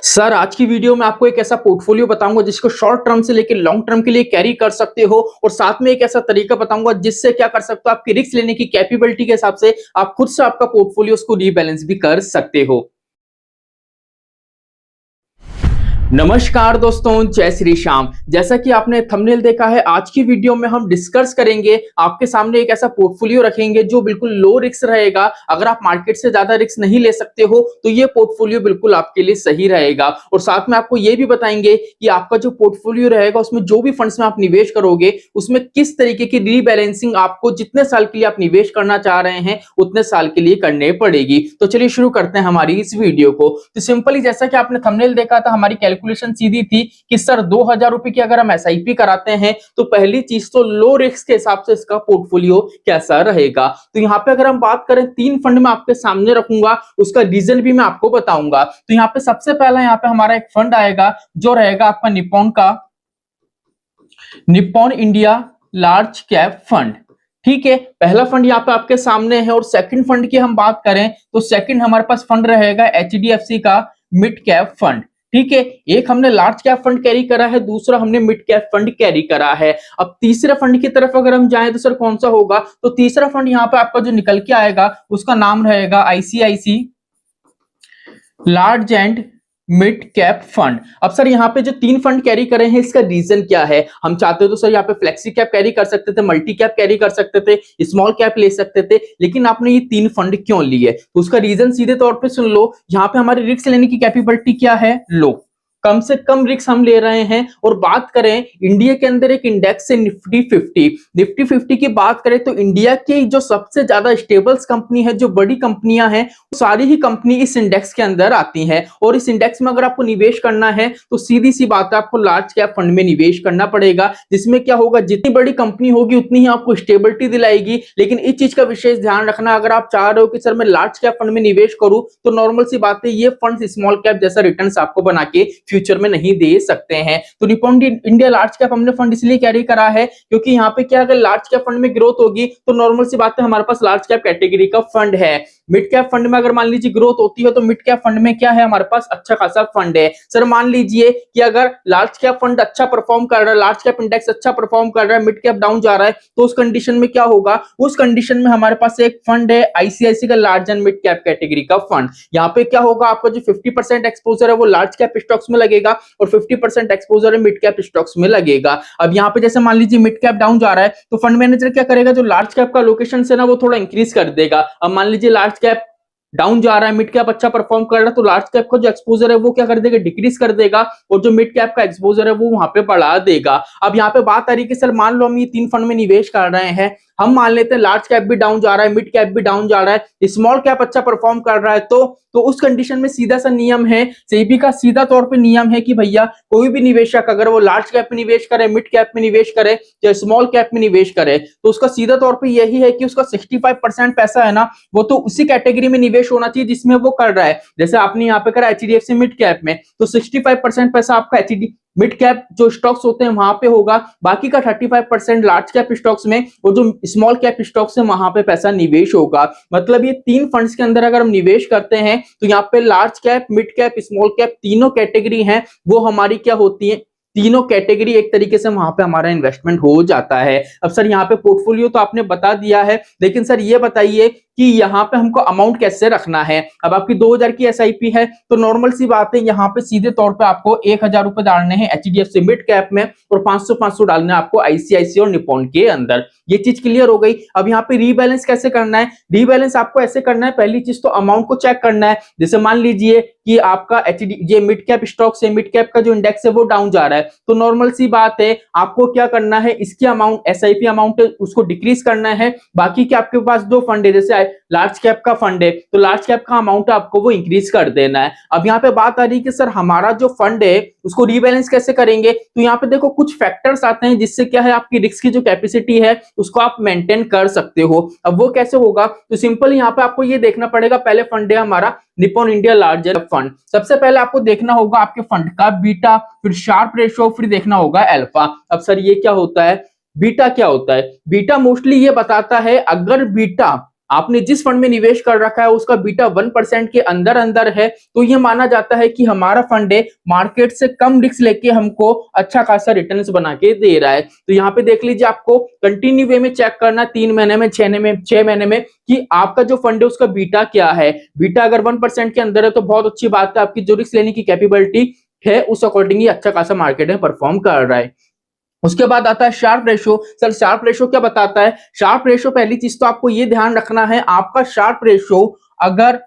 Sir आज की video में आपको एक ऐसा पोर्टफोलियो बताऊंगा जिसको शॉर्ट टर्म से लेकर लॉन्ग टर्म के लिए कैरी कर सकते हो और साथ में एक ऐसा तरीका बताऊंगा जिससे क्या कर सकते हो आपकी रिस्क लेने की कैपेबिलिटी के हिसाब से आप खुद से आपका पोर्टफोलियो उसको रीबैलेंस भी कर सकते हो। नमस्कार दोस्तों, जय श्री श्याम। जैसा कि आपने थंबनेल देखा है, आज की वीडियो में हम डिस्कस करेंगे, आपके सामने एक ऐसा पोर्टफोलियो रखेंगे जो बिल्कुल लो रिस्क रहेगा। अगर आप मार्केट से ज्यादा रिस्क नहीं ले सकते हो तो ये पोर्टफोलियो बिल्कुल आपके लिए सही रहेगा। और साथ में आपको ये भी बताएंगे कि आपका जो पोर्टफोलियो रहेगा उसमें जो भी फंड्स में आप निवेश करोगे उसमें किस तरीके की रीबैलेंसिंग आपको जितने साल के लिए आप निवेश करना चाह रहे हैं उतने साल के लिए करने पड़ेगी। तो चलिए शुरू करते हैं हमारी इस वीडियो को। तो सिंपली जैसा कि आपने थंबनेल देखा था, हमारी कैलकुलेशन सीधी थी कि सर 2000 रुपए की अगर हम एसआईपी कराते हैं तो पहली चीज तो लो रिस्क के हिसाब से इसका पोर्टफोलियो कैसा रहेगा। तो यहाँ पे अगर हम बात करें, 3 फंड मैं आपके सामने रखूंगा, उसका रीजन भी मैं आपको बताऊंगा। तो यहाँ पे सबसे पहला यहाँ पे हमारा एक फंड आएगा जो रहेगा आपका Nippon India large cap fund. ठीक है, पहला फंड यहाँ पे आपके सामने है। और सेकंड फंड की हम बात करें तो सेकंड हमारे पास फंड रहेगा एचडीएफसी का मिड कैप फंड। ठीक है, एक हमने लार्ज कैप फंड कैरी करा है, दूसरा हमने मिड कैप फंड कैरी करा है। अब तीसरे फंड की तरफ अगर हम जाएं तो सर कौन सा होगा, तो तीसरा फंड यहाँ पे आपका जो निकल के आएगा उसका नाम रहेगा ICICI large and mid cap fund. अब सर यहाँ पे जो 3 फंड कैरी करे हैं इसका रीजन क्या है, हम चाहते हो तो सर यहाँ पे फ्लेक्सी कैप कैरी कर सकते थे, मल्टी कैप कैरी कर सकते थे, स्मॉल कैप ले सकते थे, लेकिन आपने ये 3 फंड क्यों लिए? तो उसका रीजन सीधे तौर पे सुन लो। यहाँ पे हमारी रिस्क लेने की कैपेबिलिटी क्या है? लो, कम से कम रिस्क हम ले रहे हैं। और बात करें इंडिया के अंदर एक इंडेक्स है निफ्टी 50 की बात करें तो इंडिया की जो सबसे ज्यादा स्टेबल्स कंपनी है, जो बड़ी कंपनियां हैं, सारी ही कंपनी इस इंडेक्स के अंदर आती हैं। और इस इंडेक्स में अगर आपको निवेश करना है तो सीधी सी बात है, आपको लार्ज कैप फंड में निवेश करना पड़ेगा, जिसमें क्या होगा, जितनी बड़ी कंपनी होगी उतनी ही आपको स्टेबिलिटी दिलाएगी। लेकिन इस चीज का विशेष ध्यान रखना, अगर आप चाह रहे हो कि सर मैं लार्ज कैप फंड में निवेश करूं तो नॉर्मल सी बात है, ये फंड स्मॉल कैप जैसा रिटर्न आपको बना के फ्यूचर में नहीं दे सकते हैं। तो निप्पॉन इंडिया लार्ज कैप हमने फंड इसलिए कैरी करा है क्योंकि यहाँ पे क्या, अगर लार्ज कैप फंड में ग्रोथ होगी तो नॉर्मल सी बात है हमारे पास लार्ज कैप कैटेगरी का फंड है। मिड कैप फंड में अगर मान लीजिए ग्रोथ होती है तो मिड कैप फंड में क्या है, हमारे पास अच्छा खासा फंड है। सर मान लीजिए कि अगर लार्ज कैप फंड अच्छा परफॉर्म कर रहा है, लार्ज कैप इंडेक्स अच्छा परफॉर्म कर रहा है, मिड कैप डाउन जा रहा है, तो उस कंडीशन में क्या होगा, उस कंडीशन में हमारे पास एक फंड है आईसीआईसी का large and mid cap category का फंड। यहाँ पे क्या होगा, आपका जो 50% एक्सपोजर है वो लार्ज कैप स्टॉक्स में लगेगा और 50% एक्सपोजर है मिड कैप स्टॉक्स में लगेगा। अब यहाँ पे जैसे मान लीजिए मिड कैप डाउन जा रहा है तो फंड मैनेजर क्या करेगा, जो लार्ज कैप का लोकेशन है ना वो थोड़ा इंक्रीज कर देगा। अब मान लीजिए लार्ज कैप डाउन जा रहा है, मिड कैप अच्छा परफॉर्म कर रहा है, तो लार्ज कैप का जो एक्सपोजर है वो क्या कर देगा, डिक्रीज कर देगा, और जो मिड कैप का एक्सपोजर है वो वहां पे बढ़ा देगा। अब यहाँ पे बात आ रही है कि सर मान लो हम ये 3 फंड में निवेश कर रहे हैं, हम मान लेते हैं लार्ज कैप भी डाउन जा रहा है, मिड कैप भी डाउन जा रहा है, स्मॉल कैप अच्छा परफॉर्म कर रहा है, तो उस कंडीशन में सीधा सा नियम है, सेबी का सीधा तौर पे नियम है कि भैया कोई भी निवेशक अगर वो लार्ज कैप में निवेश करे, मिड कैप में निवेश करे या स्मॉल कैप में निवेश करे, तो उसका सीधा तौर पे यही है कि उसका 65% पैसा है ना वो तो उसी कैटेगरी में निवेश होना चाहिए जिसमें वो कर रहा है। जैसे आपने यहाँ पे करा एचडीएफसी मिड कैप में, तो 65% पैसा आपका एचडी मिड कैप जो स्टॉक्स होते हैं वहां पे होगा, बाकी का 35% लार्ज कैप स्टॉक्स में, और जो स्मॉल कैप स्टॉक्स है वहां पे पैसा निवेश होगा। मतलब ये 3 फंड्स के अंदर अगर हम निवेश करते हैं तो यहाँ पे large cap, mid cap, small cap तीनों कैटेगरी हैं वो हमारी क्या होती है, तीनों कैटेगरी एक तरीके से वहां पे हमारा इन्वेस्टमेंट हो जाता है। अब सर यहाँ पे पोर्टफोलियो तो आपने बता दिया है, लेकिन सर ये बताइए कि यहाँ पे हमको अमाउंट कैसे रखना है। अब आपकी 2000 की एसआईपी है तो नॉर्मल सी बात है, यहाँ पे सीधे तौर पे आपको 1000 रुपए डालने हैं एचडीएफसी मिड कैप में और 500 डालने हैं आपको आईसीआईसी और निप्पॉन के अंदर। ये चीज क्लियर हो गई। अब यहाँ पे रीबैलेंस कैसे करना है, रीबैलेंस आपको ऐसे करना है, पहली चीज तो अमाउंट को चेक करना है। जैसे मान लीजिए कि आपका ये मिड कैप स्टॉक से मिड कैप का जो इंडेक्स है वो डाउन जा रहा है, तो नॉर्मल सी बात है आपको क्या करना है, इसकी अमाउंट एसआईपी अमाउंट है उसको डिक्रीज करना है। बाकी के आपके पास 2 फंड है, जैसे लार्ज कैप का फंड है तो लार्ज कैप का अमाउंट आपको वो इंक्रीज कर देना है। अब यहाँ पे बात आ रही है कि सर हमारा जो फंड है उसको रीबैलेंस कैसे करेंगे, तो यहाँ पे देखो कुछ फैक्टर्स आते हैं जिससे क्या है आपकी रिस्क की जो कैपेसिटी है उसको आप मेंटेन कर सकते हो। अब वो कैसे होगा, तो सिंपल यहाँ पे आपको ये देखना पड़ेगा, पहले फंड है हमारा निप्पॉन इंडिया लार्ज फंड। सबसे पहले आपको देखना होगा आपके फंड का बीटा, फिर शार्प रेशो, फिर देखना होगा अल्फा। अब सर ये क्या होता है, बीटा क्या होता है, बीटा मोस्टली ये बताता है अगर बीटा आपने जिस फंड में निवेश कर रखा है उसका बीटा 1% के अंदर अंदर है, तो यह माना जाता है कि हमारा फंड है मार्केट से कम रिस्क लेके हमको अच्छा खासा रिटर्न्स बना के दे रहा है। तो यहाँ पे देख लीजिए, आपको कंटिन्यू वे में चेक करना 3 महीने में, 6 महीने में कि आपका जो फंड है उसका बीटा क्या है। बीटा अगर 1% के अंदर है तो बहुत अच्छी बात है, आपकी जो रिस्क लेने की कैपेबिलिटी है उस अकॉर्डिंग ही अच्छा खासा मार्केट में परफॉर्म कर रहा है। उसके बाद आता है Sharpe ratio. Sir Sharpe ratio क्या बताता है? शार्प रेशो, पहली चीज तो आपको ये ध्यान रखना है, आपका शार्प रेशो अगर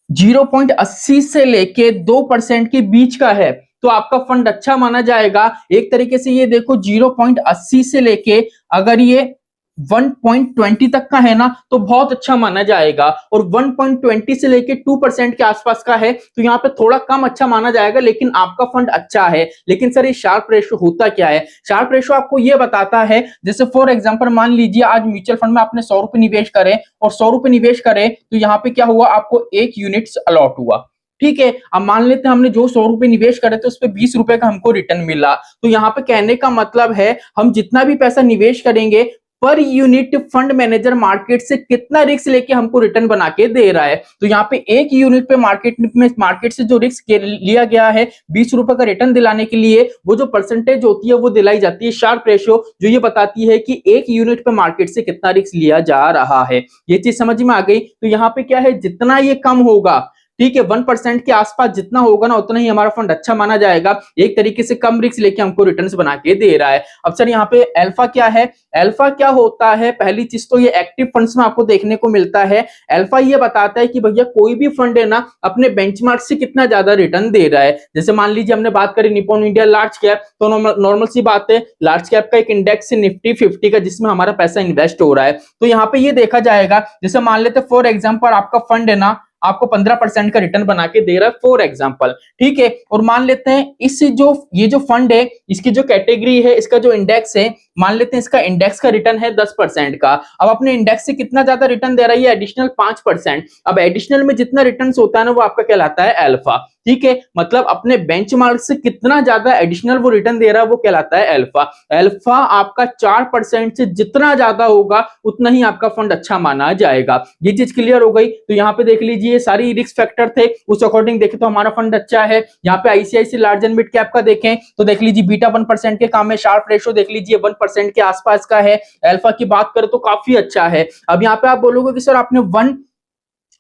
0.80 से लेके 2% के बीच का है तो आपका फंड अच्छा माना जाएगा। एक तरीके से ये देखो, 0.80 से लेके अगर ये 1.20 तक का है ना तो बहुत अच्छा माना जाएगा, और 1.20 से लेके 2% के आसपास का है तो यहाँ पे थोड़ा कम अच्छा माना जाएगा, लेकिन आपका फंड अच्छा है। लेकिन सर ये शार्प रेशो होता क्या है? शार्प रेशो आपको ये बताता है, जैसे फॉर एग्जांपल मान लीजिए आज म्यूचुअल फंड में आपने 100 रुपए निवेश करे और 100 रुपए निवेश करे तो यहाँ पे क्या हुआ, आपको 1 यूनिट्स अलॉट हुआ। ठीक है, अब मान लेते हैं हमने जो 100 रुपए निवेश करे थे उस पर 20 रुपए का हमको रिटर्न मिला। तो यहाँ पे कहने का मतलब है हम जितना भी पैसा निवेश करेंगे per unit fund manager market से कितना रिस्क लेके हमको रिटर्न बना के दे रहा है। तो यहाँ पे 1 यूनिट पे मार्केट से जो रिस्क लिया गया है 20 रुपए का रिटर्न दिलाने के लिए, वो जो परसेंटेज होती है वो दिलाई जाती है शार्प रेशो, जो ये बताती है कि 1 यूनिट पे मार्केट से कितना रिस्क लिया जा रहा है। ये चीज समझ में आ गई? तो यहाँ पे क्या है, जितना ये कम होगा, ठीक है, 1% के आसपास जितना होगा ना उतना ही हमारा फंड अच्छा माना जाएगा। एक तरीके से कम रिस्क लेके हमको रिटर्न्स बना के दे रहा है। अब सर यहाँ पे अल्फा क्या है? अल्फा क्या होता है? पहली चीज तो ये एक्टिव फंड्स में आपको देखने को मिलता है। अल्फा ये बताता है कि भैया कोई भी फंड है ना अपने बेंचमार्क से कितना ज्यादा रिटर्न दे रहा है। जैसे मान लीजिए हमने बात करी निप्पॉन इंडिया लार्ज कैप, तो नॉर्मल सी बात है, लार्ज कैप का एक इंडेक्स है निफ्टी 50 का जिसमें हमारा पैसा इन्वेस्ट हो रहा है। तो यहाँ पे ये देखा जाएगा, जैसे मान लेते फॉर एग्जाम्पल आपका फंड है ना आपको 15% का रिटर्न बना के दे रहा है फॉर एग्जांपल, ठीक है, और मान लेते हैं ये जो फंड है इसकी जो कैटेगरी है, इसका जो इंडेक्स है, मान लेते हैं इसका इंडेक्स का रिटर्न है 10% का। अब अपने इंडेक्स से कितना ज्यादा रिटर्न दे रहा है? एडिशनल 5%। अब एडिशनल में जितना रिटर्न होता है ना वो आपका कहलाता है अल्फा। ठीक है, मतलब अपने बेंचमार्क से कितना ज्यादा एडिशनल वो रिटर्न दे रहा है वो कहलाता है अल्फा। अल्फा आपका 4% से जितना ज्यादा होगा उतना ही आपका फंड अच्छा माना जाएगा। ये चीज क्लियर हो गई? तो यहाँ पे देख लीजिए ये सारी रिस्क फैक्टर थे, उस अकॉर्डिंग देखें तो हमारा फंड अच्छा है। यहाँ पे ICICI large and mid cap का देखें तो देख लीजिए बीटा 1% के काम में, शार्प रेशो देख लीजिए 1% के आसपास का है। अल्फा की बात करें तो काफी अच्छा है। अब यहाँ पे आप बोलोगे कि सर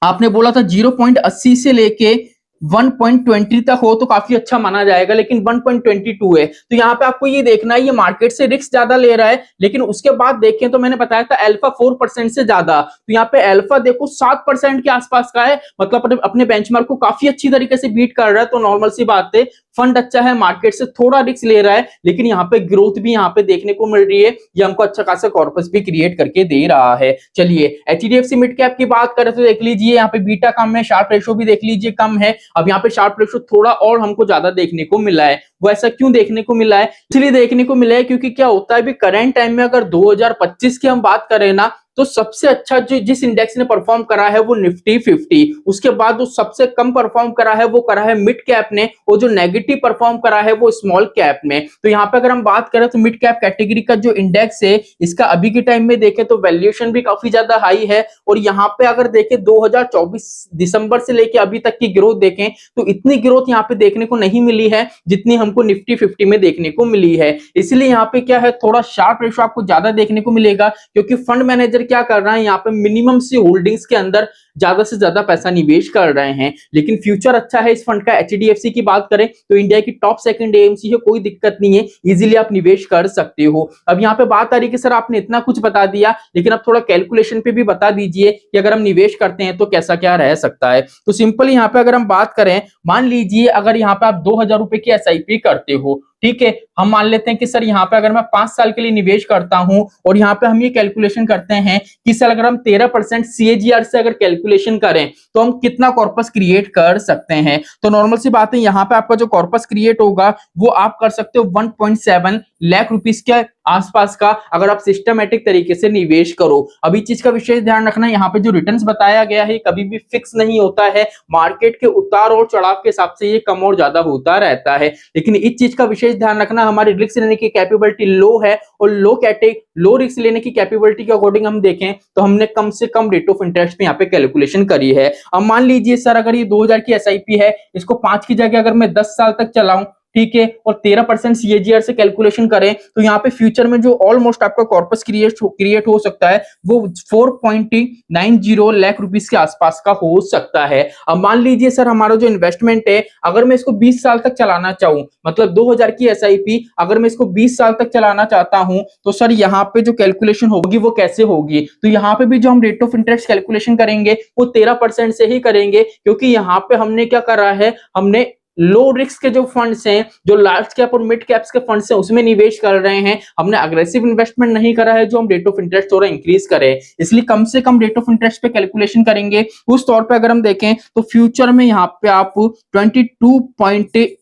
आपने बोला था 0.80 से लेके 1.20 तक हो तो काफी अच्छा माना जाएगा, लेकिन 1.22 है। तो यहाँ पे आपको ये देखना है ये मार्केट से रिस्क ज्यादा ले रहा है, लेकिन उसके बाद देखें तो मैंने बताया था अल्फा 4% से ज्यादा, तो यहाँ पे अल्फा देखो 7% के आसपास का है, मतलब अपने बेंचमार्क को काफी अच्छी तरीके से बीट कर रहा है। तो नॉर्मल सी बात है, फंड अच्छा है, मार्केट से थोड़ा रिस्क ले रहा है, लेकिन यहाँ पे ग्रोथ भी यहाँ पे देखने को मिल रही है, ये हमको अच्छा खासा कॉर्पस भी क्रिएट करके दे रहा है। चलिए एचडीएफसी मिड कैप की बात करें तो देख लीजिए यहाँ पे बीटा कम है, शार्प रेशो भी देख लीजिए कम है। अब यहाँ पे शार्प रेशो थोड़ा और हमको ज्यादा देखने को मिला है। वो ऐसा क्यों देखने को मिला है? इसलिए देखने को मिला है क्योंकि क्या होता है अभी करंट टाइम में अगर 2025 की हम बात करें ना तो सबसे अच्छा जो जिस इंडेक्स ने परफॉर्म करा है वो निफ्टी 50, उसके बाद जो सबसे कम परफॉर्म करा है वो करा है मिड कैप ने, और जो नेगेटिव परफॉर्म करा है वो स्मॉल कैप ने। तो यहाँ पे अगर हम बात करें तो मिड कैप कैटेगरी का जो इंडेक्स है इसका अभी के टाइम में देखें तो वैल्यूएशन भी काफी ज्यादा हाई है, और यहाँ पे अगर देखें 2024 दिसंबर से लेके अभी तक की ग्रोथ देखें तो इतनी ग्रोथ यहाँ पे देखने को नहीं मिली है जितनी हमको निफ्टी 50 में देखने को मिली है। इसलिए यहाँ पे क्या है, थोड़ा शार्प रेशो आपको ज्यादा देखने को मिलेगा, क्योंकि फंड मैनेजर क्या कर रहा है यहाँ पे मिनिमम सी होल्डिंग्स के अंदर ज्यादा से ज्यादा पैसा निवेश कर रहे हैं। लेकिन फ्यूचर अच्छा है इस फंड का। एचडीएफसी की बात करें तो इंडिया की टॉप सेकंड एएमसी है, कोई दिक्कत नहीं है, इजीली आप निवेश कर सकते हो। अब यहाँ पे बात आ रही है कि सर आपने इतना कुछ बता दिया, लेकिन अब थोड़ा कैलकुलेशन पे भी बता दीजिए कि अगर हम निवेश करते हैं तो कैसा क्या रह सकता है। तो सिंपल यहाँ पे अगर हम बात करें, मान लीजिए अगर यहाँ पे आप 2000 रुपए की एसआईपी करते हो, ठीक है, हम मान लेते हैं कि सर यहाँ पे अगर मैं 5 साल के लिए निवेश करता हूं, और यहाँ पे हम ये कैलकुलेशन करते हैं कि सर अगर हम 13% सीएजीआर से अगर कैलकुलेशन करें तो हम कितना कॉर्पस क्रिएट कर सकते हैं। तो नॉर्मल सी बात है, यहाँ पे आपका जो कॉर्पस क्रिएट होगा वो आप कर सकते हो 1.7 लाख रुपीस के आसपास का अगर आप सिस्टमेटिक तरीके से निवेश करो। अभी चीज का विशेष ध्यान रखना, यहाँ पे जो रिटर्न्स बताया गया है कभी भी फिक्स नहीं होता है, मार्केट के उतार और चढ़ाव के हिसाब से ये कम और ज्यादा होता रहता है। लेकिन इस चीज का विशेष ध्यान रखना, हमारी रिस्क लेने की कैपेबिलिटी लो है और लो रिस्क लेने की कैपेबिलिटी के अकॉर्डिंग हम देखें तो हमने कम से कम रेट ऑफ इंटरेस्ट पे यहाँ पे कैलकुलेशन करी है। अब मान लीजिए सर अगर ये 2000 की एसआईपी है, इसको 5 की जगह अगर मैं 10 साल तक चलाऊं, ठीक है, और 13% सीएजीआर से कैलकुलेशन करें तो यहाँ पे फ्यूचर में जो ऑलमोस्ट आपका कॉर्पस क्रिएट हो सकता है वो 4.90 लाख रुपीस के आसपास का हो सकता है। अब मान लीजिए सर हमारा जो इन्वेस्टमेंट है अगर मैं इसको 20 साल तक चलाना चाहूं, मतलब 2000 की एसआईपी अगर मैं इसको 20 साल तक चलाना चाहता हूं तो सर यहाँ पे जो कैलकुलेशन होगी वो कैसे होगी, तो यहाँ पे भी जो हम रेट ऑफ इंटरेस्ट कैलकुलेशन करेंगे वो 13% से ही करेंगे, क्योंकि यहाँ पे हमने क्या करा है, हमने लो रिस्क के जो फंड्स हैं, जो लार्ज कैप और मिड कैप्स के फंड्स हैं उसमें निवेश कर रहे हैं, हमने अग्रेसिव इन्वेस्टमेंट नहीं करा है जो हम रेट ऑफ इंटरेस्ट थोड़ा इंक्रीज करें, इसलिए कम से कम रेट ऑफ इंटरेस्ट पे कैलकुलेशन करेंगे। उस तौर पे अगर हम देखें तो फ्यूचर में यहाँ पे आप 22.80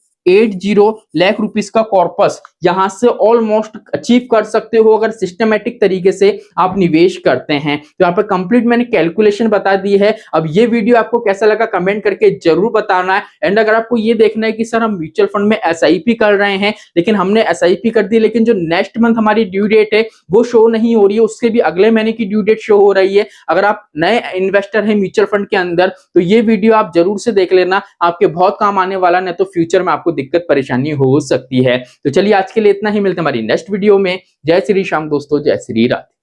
लाख रुपीस का कॉर्पस यहां से ऑलमोस्ट अचीव कर सकते हो अगर सिस्टमेटिक तरीके से आप निवेश करते हैं। तो यहाँ पे कंप्लीट मैंने कैलकुलेशन बता दी है। अब ये वीडियो आपको कैसा लगा कमेंट करके जरूर बताना है। एंड अगर आपको ये देखना है कि सर हम म्यूचुअल फंड में एसआईपी कर रहे हैं लेकिन हमने एसआईपी कर दी लेकिन जो नेक्स्ट मंथ हमारी ड्यू डेट है वो शो नहीं हो रही है, उसके भी अगले महीने की ड्यू डेट शो हो रही है, अगर आप नए इन्वेस्टर हैं म्यूचुअल फंड के अंदर तो ये वीडियो आप जरूर से देख लेना, आपके बहुत काम आने वाला, नहीं तो फ्यूचर में आपको दिक्कत परेशानी हो सकती है। तो चलिए आज के लिए इतना ही, मिलते हैं हमारी नेक्स्ट वीडियो में। जय श्री श्याम दोस्तों, जय श्री राधे।